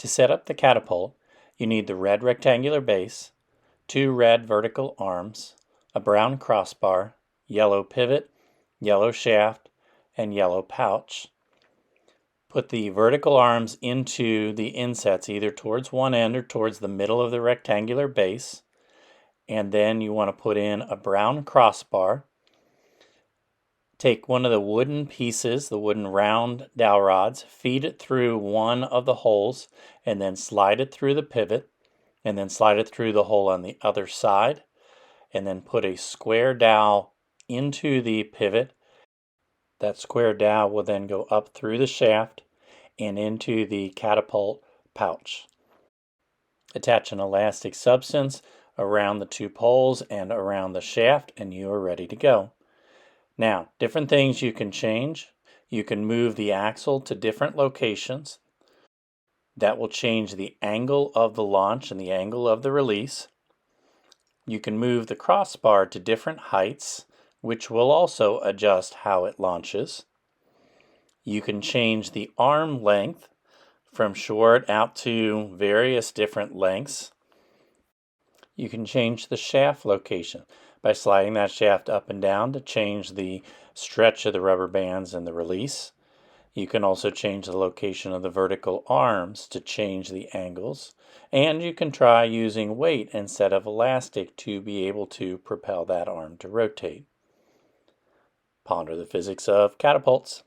To set up the catapult, you need the red rectangular base, 2 red vertical arms, a brown crossbar, yellow pivot, yellow shaft, and yellow pouch. Put the vertical arms into the insets either towards one end or towards the middle of the rectangular base. And then you want to put in a brown crossbar. Take one of the wooden pieces, the wooden round dowel rods, feed it through one of the holes, and then slide it through the pivot, and then slide it through the hole on the other side, and then put a square dowel into the pivot. That square dowel will then go up through the shaft and into the catapult pouch. Attach an elastic substance around the 2 poles and around the shaft, and you are ready to go. Now, different things you can change. You can move the axle to different locations. That will change the angle of the launch and the angle of the release. You can move the crossbar to different heights, which will also adjust how it launches. You can change the arm length from short out to various different lengths. You can change the shaft location by sliding that shaft up and down to change the stretch of the rubber bands and the release. You can also change the location of the vertical arms to change the angles. And you can try using weight instead of elastic to be able to propel that arm to rotate. Ponder the physics of catapults.